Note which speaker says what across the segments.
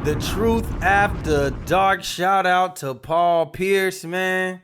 Speaker 1: The Truth After Dark. Shout out to Paul Pierce, man.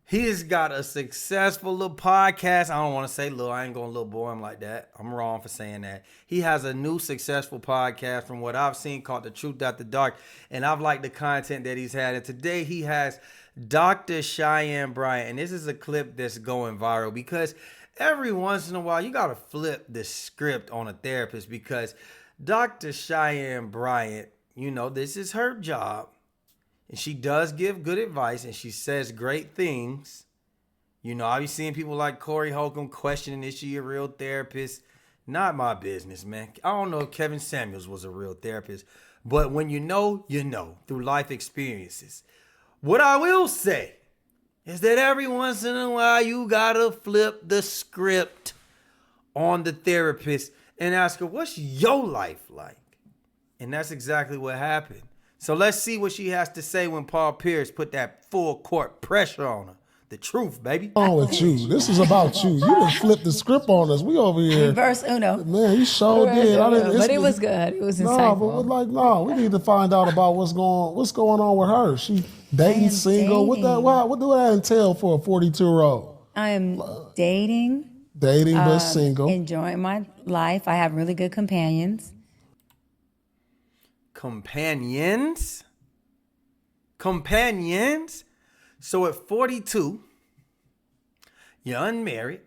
Speaker 1: He has got a successful little podcast. I don't want to say little. I ain't going to little boy him like that. I'm wrong for saying that. He has a new successful podcast from what I've seen called The Truth After Dark. And I've liked the content that he's had. And today he has Dr. Cheyenne Bryant. And this is a clip that's going viral because every once in a while you got to flip the script on a therapist because Dr. Cheyenne Bryant, you know, this is her job. And she does give good advice and she says great things. You know, I be seeing people like Corey Holcomb questioning, is she a real therapist? Not my business, man. I don't know if Kevin Samuels was a real therapist. But when you know through life experiences. What I will say is that every once in a while you gotta flip the script on the therapist and ask her, what's your life like? And that's exactly what happened. So let's see what she has to say when Paul Pierce put that full court pressure on her. The truth, baby.
Speaker 2: What's wrong with you? This is about you. You done flipped the script on us. We over here.
Speaker 3: Reverse Uno.
Speaker 2: Man, you sure did.
Speaker 3: But it was good. It was insightful.
Speaker 2: No, we need to find out about what's going on with her. She dating, single.
Speaker 3: dating.
Speaker 2: What do that entail for a 42-year-old?
Speaker 3: I am dating.
Speaker 2: Dating but single.
Speaker 3: Enjoying my life. I have really good companions.
Speaker 1: Companions? So at 42, you're unmarried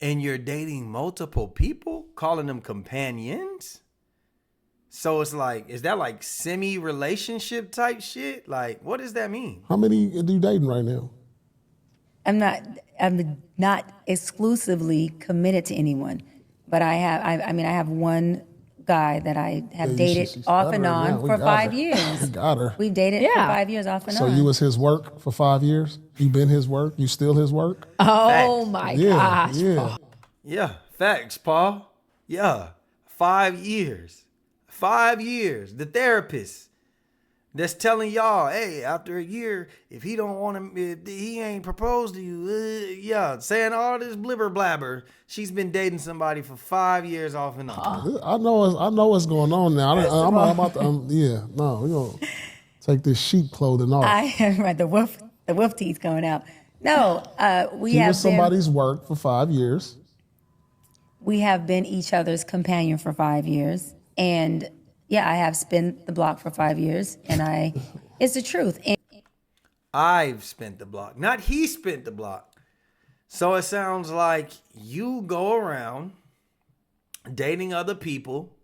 Speaker 1: and you're dating multiple people, calling them companions? So it's like, is that like semi-relationship type shit? Like, what does that mean?
Speaker 2: How many are you dating right now?
Speaker 3: I'm not exclusively committed to anyone, but I have one guy that I have dated
Speaker 2: she's
Speaker 3: off and
Speaker 2: stuttering
Speaker 3: on
Speaker 2: now.
Speaker 3: for
Speaker 2: We got
Speaker 3: 5
Speaker 2: her.
Speaker 3: years.
Speaker 2: We got her.
Speaker 3: We've dated for 5 years off and
Speaker 2: So
Speaker 3: on.
Speaker 2: you was his work for 5 years? You been his work? You still his work?
Speaker 3: Oh my gosh.
Speaker 2: Yeah.
Speaker 1: Yeah, facts, Paul. Yeah, 5 years. 5 years. The therapist that's telling y'all, hey, after a year, if he don't want him, if he ain't proposed to you, saying all this blibber blabber. She's been dating somebody for 5 years off and on.
Speaker 2: I know what's going on now. I'm about to, we're going to take this sheep clothing off.
Speaker 3: I am right. The wolf teeth coming out. No,
Speaker 2: He was somebody's work for 5 years.
Speaker 3: We have been each other's companion for 5 years, and yeah, I have spent the block for 5 years, and it's the truth. And
Speaker 1: I've spent the block, not he spent the block. So it sounds like you go around dating other people.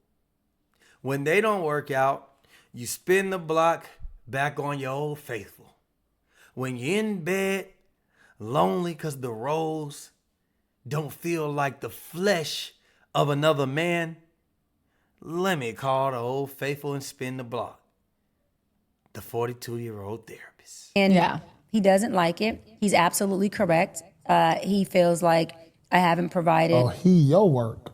Speaker 1: When they don't work out, you spin the block back on your old faithful. When you're in bed, lonely because the rose don't feel like the flesh of another man, let me call the old faithful and spin the block. The 42-year-old therapist.
Speaker 3: And he doesn't like it. He's absolutely correct. He feels like I haven't provided.
Speaker 2: Oh, he your work.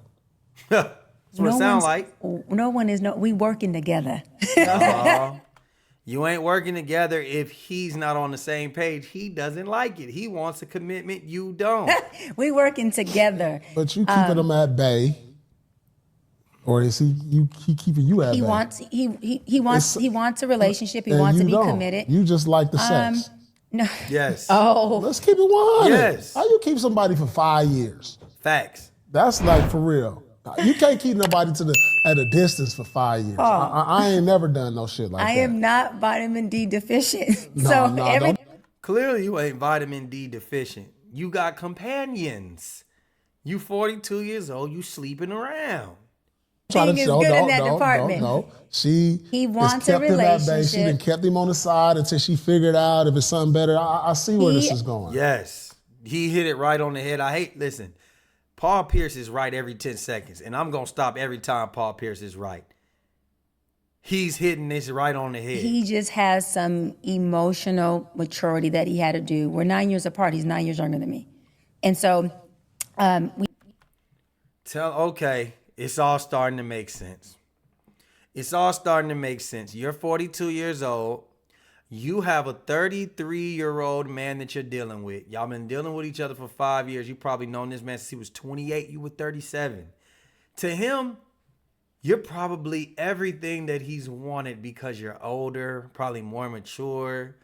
Speaker 1: That's what it sounds like.
Speaker 3: We working together.
Speaker 1: You ain't working together if he's not on the same page. He doesn't like it. He wants a commitment. You don't.
Speaker 3: We working together.
Speaker 2: But you keeping him at bay. Or is he keeping you at bay?
Speaker 3: He wants a relationship. He wants to be committed.
Speaker 2: You just like the sex.
Speaker 3: No.
Speaker 1: Yes.
Speaker 3: Oh.
Speaker 2: Let's keep it 100.
Speaker 1: Yes.
Speaker 2: How you keep somebody for 5 years?
Speaker 1: Facts.
Speaker 2: That's like for real. You can't keep nobody at a distance for 5 years. I ain't never done no shit like that.
Speaker 3: I am not vitamin D deficient.
Speaker 2: No,
Speaker 1: Clearly you ain't vitamin D deficient. You got companions. You 42 years old. You sleeping around.
Speaker 3: Thing is good in that department.
Speaker 2: No.
Speaker 3: He wants
Speaker 2: kept
Speaker 3: a
Speaker 2: him at bay. She
Speaker 3: relationship.
Speaker 2: done kept him on the side until she figured out if it's something better. I see where this is going.
Speaker 1: Yes. He hit it right on the head. Listen, Paul Pierce is right every 10 seconds, and I'm going to stop every time Paul Pierce is right. He's hitting this right on the head.
Speaker 3: He just has some emotional maturity that he had to do. We're 9 years apart. He's 9 years younger than me. And so
Speaker 1: Okay, it's all starting to make sense. You're 42 years old. You have a 33-year-old man that you're dealing with. Y'all been dealing with each other for 5 years. You probably known this man since he was 28. You were 37. To him, you're probably everything that he's wanted because you're older, probably more mature.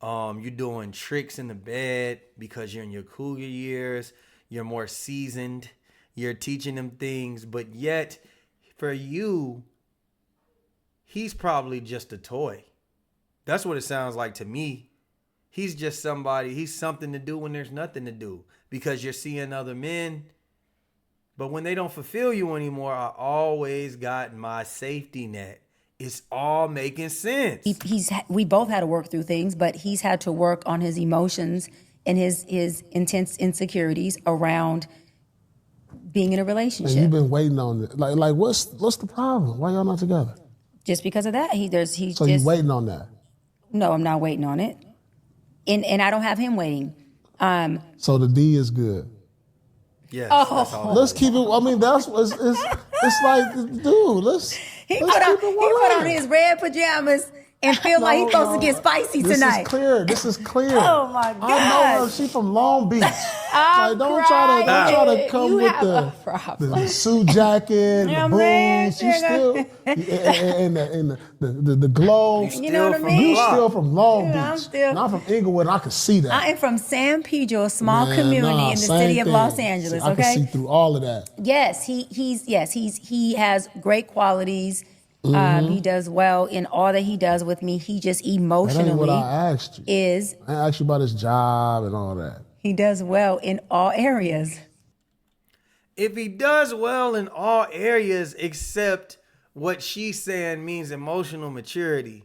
Speaker 1: You're doing tricks in the bed because you're in your cougar years. You're more seasoned. You're teaching him things, but yet for you, he's probably just a toy. That's what it sounds like to me. He's just somebody, he's something to do when there's nothing to do because you're seeing other men. But when they don't fulfill you anymore, I always got my safety net. It's all making sense.
Speaker 3: We both had to work through things, but he's had to work on his emotions and his intense insecurities around being in a relationship.
Speaker 2: And you've been waiting on it. Like what's the problem? Why y'all not together?
Speaker 3: Just because of that,
Speaker 2: So you waiting on that?
Speaker 3: No, I'm not waiting on it, and I don't have him waiting.
Speaker 2: So the D is good.
Speaker 1: Yes. That's all.
Speaker 2: Let's keep it. I mean, that's it's like, dude. Let's
Speaker 3: He
Speaker 2: keep
Speaker 3: put
Speaker 2: it
Speaker 3: on his red pajamas and feel like he's supposed to get spicy tonight.
Speaker 2: This is clear.
Speaker 3: Oh my God!
Speaker 2: I know her. She from Long Beach. Like, don't try to come
Speaker 3: You
Speaker 2: with
Speaker 3: have
Speaker 2: the suit jacket,
Speaker 3: Yeah,
Speaker 2: the
Speaker 3: man,
Speaker 2: boots. You still and the glow.
Speaker 3: You know what I mean?
Speaker 2: You still from Long
Speaker 3: Yeah,
Speaker 2: Beach.
Speaker 3: I'm
Speaker 2: Not from Inglewood. I can see that.
Speaker 3: I am from San Pedro, a small community in the
Speaker 2: same
Speaker 3: city of
Speaker 2: thing.
Speaker 3: Los Angeles.
Speaker 2: I
Speaker 3: Okay.
Speaker 2: can see through all of that.
Speaker 3: Yes, he has great qualities. He does well in all that he does with me. He just
Speaker 2: That ain't
Speaker 3: emotionally
Speaker 2: what I asked you.
Speaker 3: is.
Speaker 2: I asked you about his job and all that.
Speaker 3: He does well in all areas.
Speaker 1: If he does well in all areas except what she's saying means emotional maturity,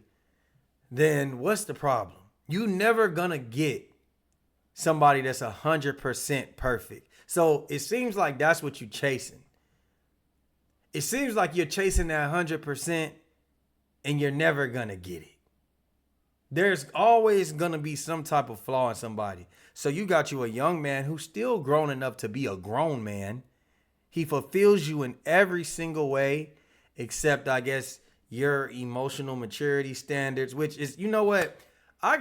Speaker 1: then what's the problem? You never gonna get somebody that's 100% perfect. So it seems like that's what you're chasing. It seems like you're chasing that 100% and you're never gonna get it. There's always gonna be some type of flaw in somebody. So you got you a young man who's still grown enough to be a grown man. He fulfills you in every single way, except I guess your emotional maturity standards, which is, you know what? I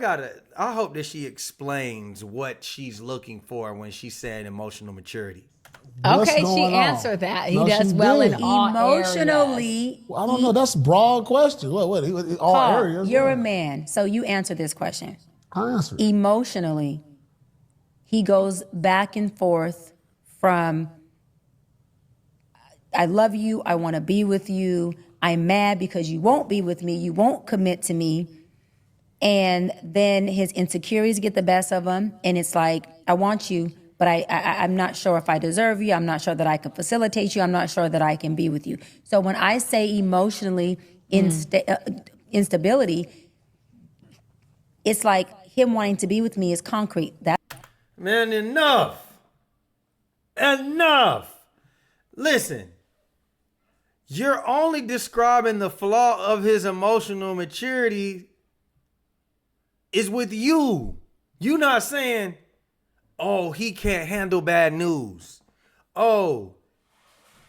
Speaker 1: hope that she explains what she's looking for when she's saying emotional maturity.
Speaker 2: What's
Speaker 4: Okay, she
Speaker 2: going on?
Speaker 4: answered that. He
Speaker 2: No,
Speaker 4: does
Speaker 2: she
Speaker 4: well
Speaker 2: did.
Speaker 4: in all areas.
Speaker 3: Emotionally,
Speaker 2: Well, I don't know. That's a broad question. What all
Speaker 3: Paul,
Speaker 2: areas?
Speaker 3: you're
Speaker 2: What?
Speaker 3: a man, so you answer this question.
Speaker 2: I answered.
Speaker 3: Emotionally, he goes back and forth from I love you, I want to be with you, I'm mad because you won't be with me, you won't commit to me. And then his insecurities get the best of him, and it's like, I want you, but I'm not sure if I deserve you, I'm not sure that I can facilitate you, I'm not sure that I can be with you. So when I say emotionally instability, it's like him wanting to be with me is concrete.
Speaker 1: Man, enough. Enough. Listen, you're only describing the flaw of his emotional maturity is with you. You're not saying, oh, he can't handle bad news. Oh,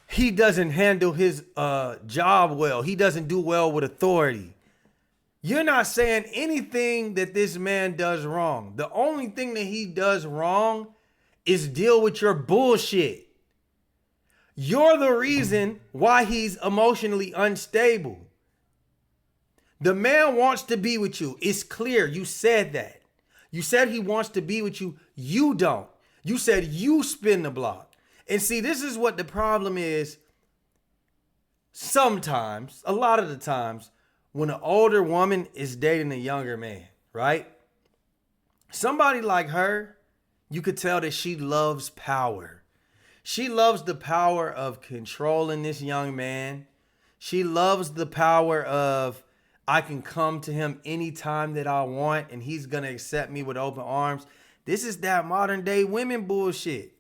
Speaker 1: he doesn't handle his job well. He doesn't do well with authority. You're not saying anything that this man does wrong. The only thing that he does wrong is deal with your bullshit. You're the reason why he's emotionally unstable. The man wants to be with you. It's clear. You said that. You said he wants to be with you. You don't. You said you spin the block. And see, this is what the problem is. Sometimes, a lot of the times, when an older woman is dating a younger man, right? Somebody like her, you could tell that she loves power. She loves the power of controlling this young man. She loves the power of, I can come to him anytime that I want and he's going to accept me with open arms. This is that modern day women bullshit.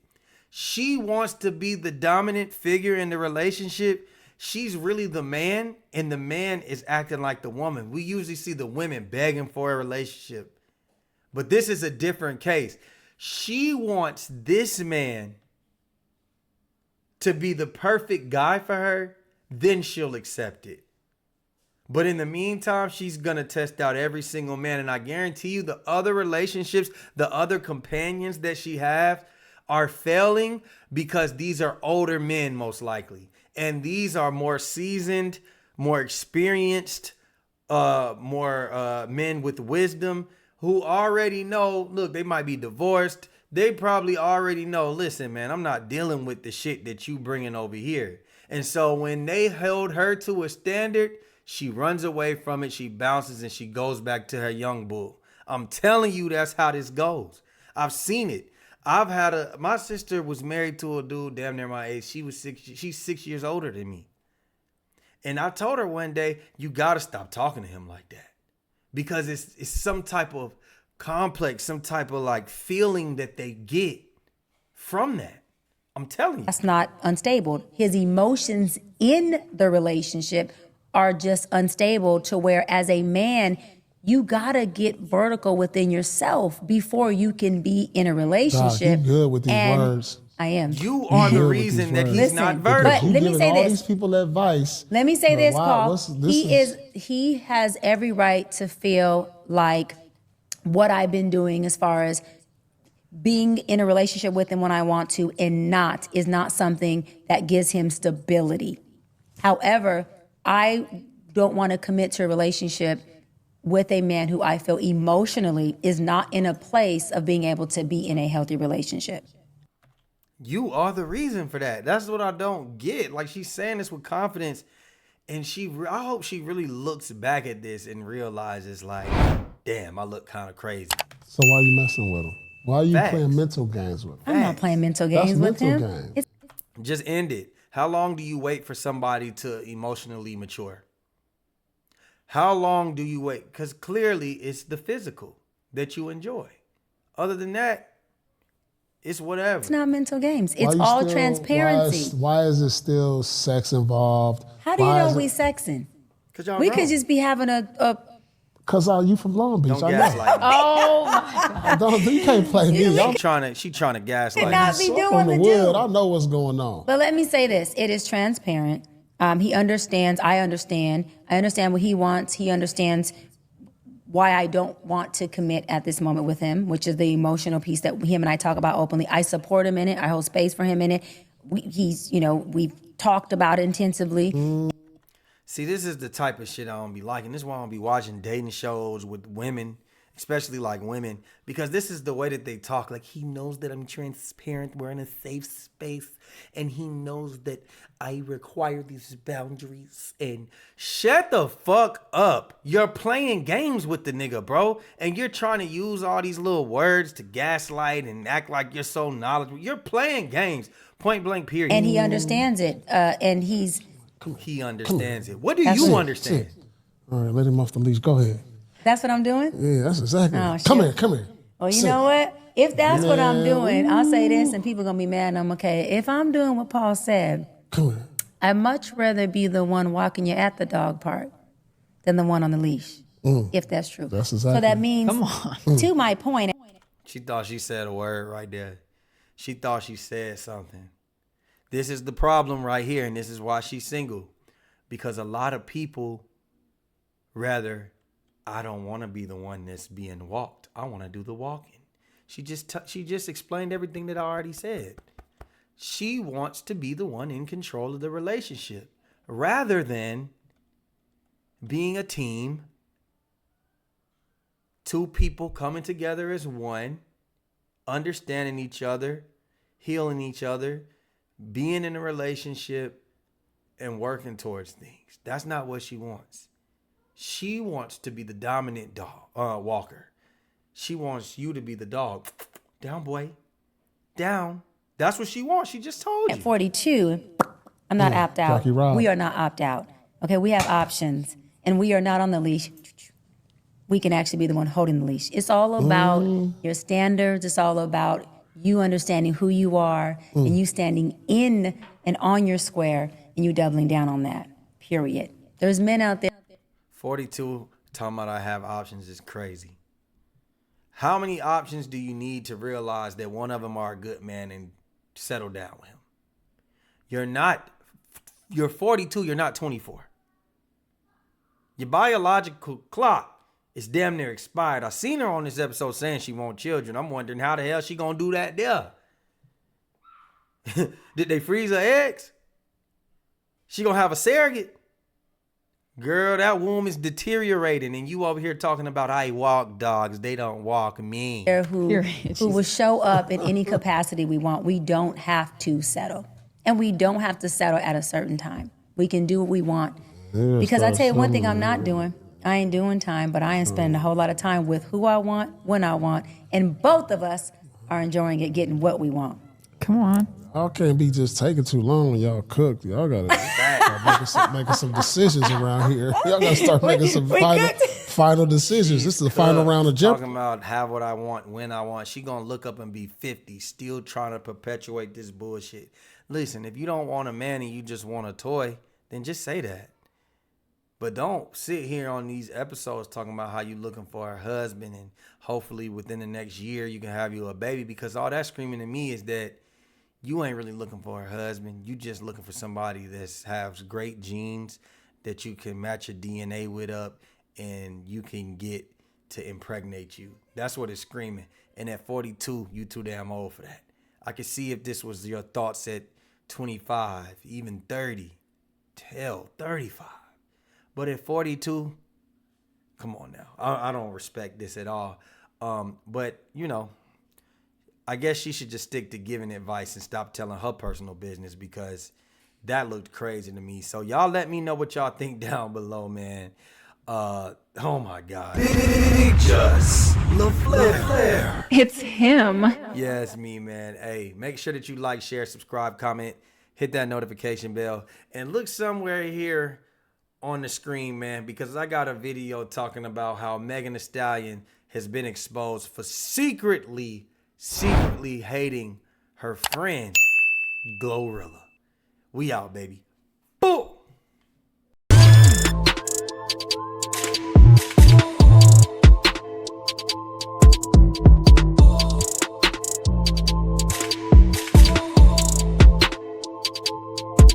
Speaker 1: She wants to be the dominant figure in the relationship. She's really the man, and the man is acting like the woman. We usually see the women begging for a relationship, but this is a different case. She wants this man to be the perfect guy for her, then she'll accept it. But in the meantime, she's going to test out every single man. And I guarantee you the other relationships, the other companions that she have are failing because these are older men most likely. And these are more seasoned, more experienced, more men with wisdom who already know, look, they might be divorced. They probably already know, listen, man, I'm not dealing with the shit that you bringing over here. And so when they held her to a standard, she runs away from it, she bounces, and she goes back to her young bull. I'm telling you, that's how this goes. I've seen it. My sister was married to a dude damn near my age. She's 6 years older than me. And I told her one day, you gotta stop talking to him like that. Because it's some type of complex, some type of like feeling that they get from that. I'm telling you.
Speaker 3: That's not unstable. His emotions in the relationship are just unstable to where as a man, you gotta get vertical within yourself before you can be in a relationship.
Speaker 2: Dog, you good with these words.
Speaker 3: I am.
Speaker 1: You are the reason that he's not vertical.
Speaker 3: But let me say
Speaker 2: all
Speaker 3: this.
Speaker 2: These people advice.
Speaker 3: Let me say this,
Speaker 2: wow,
Speaker 3: Paul. He has every right to feel like what I've been doing as far as being in a relationship with him when I want to is not something that gives him stability. However, I don't want to commit to a relationship with a man who I feel emotionally is not in a place of being able to be in a healthy relationship.
Speaker 1: You are the reason for that. That's what I don't get. Like, she's saying this with confidence, and I hope she really looks back at this and realizes, like, damn, I look kind of crazy.
Speaker 2: So why are you messing with him? Why are you
Speaker 1: Facts.
Speaker 2: playing mental games with him?
Speaker 3: I'm not playing mental games with him.
Speaker 2: Games.
Speaker 1: Just end it. How long do you wait for somebody to emotionally mature? How long do you wait? Because clearly it's the physical that you enjoy. Other than that, it's whatever.
Speaker 3: It's not mental games. It's all transparency.
Speaker 2: Why is it still sex involved?
Speaker 3: How do you know we sexing? We could just be having a
Speaker 2: Because you from Long Beach.
Speaker 1: Don't
Speaker 2: I
Speaker 1: gaslight me.
Speaker 3: oh my God.
Speaker 2: You can't play me.
Speaker 1: She trying to gaslight
Speaker 3: not
Speaker 1: me.
Speaker 3: be doing
Speaker 2: From the
Speaker 3: the
Speaker 2: wood,
Speaker 3: do.
Speaker 2: I know what's going on.
Speaker 3: But let me say this. It is transparent. He understands. I understand. I understand what he wants. He understands why I don't want to commit at this moment with him, which is the emotional piece that him and I talk about openly. I support him in it. I hold space for him in it. We've talked about it intensively.
Speaker 1: See, this is the type of shit I don't be liking. This is why I don't be watching dating shows with women, especially like women, because this is the way that they talk. Like, he knows that I'm transparent. We're in a safe space, and he knows that I require these boundaries. And shut the fuck up. You're playing games with the nigga, bro, and you're trying to use all these little words to gaslight and act like you're so knowledgeable. You're playing games, point blank, period.
Speaker 3: And he understands it. And
Speaker 1: he understands it. What do you understand?
Speaker 2: All right, let him off the leash. Go ahead.
Speaker 3: that's what I'm doing?
Speaker 2: Yeah, that's exactly.
Speaker 3: Oh,
Speaker 2: Come
Speaker 3: shit.
Speaker 2: here.
Speaker 3: Well, you know what? If that's what I'm doing, I'll say this and people going to be mad and I'm okay. If I'm doing what Paul said,
Speaker 2: Come here.
Speaker 3: I'd much rather be the one walking you at the dog park than the one on the leash, if that's true.
Speaker 2: That's exactly.
Speaker 3: So that means, to my point.
Speaker 1: She thought she said a word right there. She thought she said something. This is the problem right here, and this is why she's single. Because a lot of people I don't want to be the one that's being walked. I want to do the walking. She just explained everything that I already said. She wants to be the one in control of the relationship rather than being a team, two people coming together as one, understanding each other, healing each other, being in a relationship and working towards things. That's not what she wants. She wants to be the dominant dog, walker. She wants you to be the dog. Down, boy. Down. That's what she wants. She just told you.
Speaker 3: At 42, I'm not opt out. We are not opt out. Okay, we have options, and we are not on the leash. We can actually be the one holding the leash. It's all about your standards. It's all about you understanding who you are and you standing in and on your square and you doubling down on that, period. There's men out there.
Speaker 1: 42, talking about I have options is crazy. How many options do you need to realize that one of them are a good man and settle down with him? You're 42, you're not 24. Your biological clock is damn near expired. I seen her on this episode saying she wants children. I'm wondering how the hell she gonna do that there. Did they freeze her eggs? She gonna have a surrogate. Girl, that womb is deteriorating, and you over here talking about I walk dogs. They don't walk me.
Speaker 3: Who will show up in any capacity we want. We don't have to settle. And we don't have to settle at a certain time. We can do what we want. Because I tell you one thing I'm not doing. I ain't doing time, but I ain't spending a whole lot of time with who I want, when I want. And both of us are enjoying it, getting what we want.
Speaker 4: Come on.
Speaker 2: Y'all can't be just taking too long when y'all cook. Y'all gotta start making some decisions around here. Y'all gotta start making some final decisions. This is the final round of Jeopardy.
Speaker 1: Talking about have what I want, when I want. She gonna look up and be 50, still trying to perpetuate this bullshit. Listen, if you don't want a man and you just want a toy, then just say that. But don't sit here on these episodes talking about how you looking for a husband and hopefully within the next year you can have you a baby, because all that's screaming to me is that you ain't really looking for a husband. You just looking for somebody that has great genes that you can match your DNA with up and you can get to impregnate you. That's what it's screaming. And at 42, you too damn old for that. I could see if this was your thoughts at 25, even 30, hell, 35. But at 42, come on now. I don't respect this at all. But, you know, I guess she should just stick to giving advice and stop telling her personal business, because that looked crazy to me. So y'all let me know what y'all think down below, man. Oh my God. Big Just LaFlair.
Speaker 4: It's him.
Speaker 1: Yeah, it's me, man. Hey, make sure that you like, share, subscribe, comment, hit that notification bell, and look somewhere here on the screen, man, because I got a video talking about how Megan Thee Stallion has been exposed for secretly hating her friend, Glorilla. We out, baby. Boom.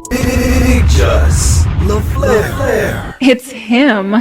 Speaker 1: Big Just LaFlair.
Speaker 4: It's him.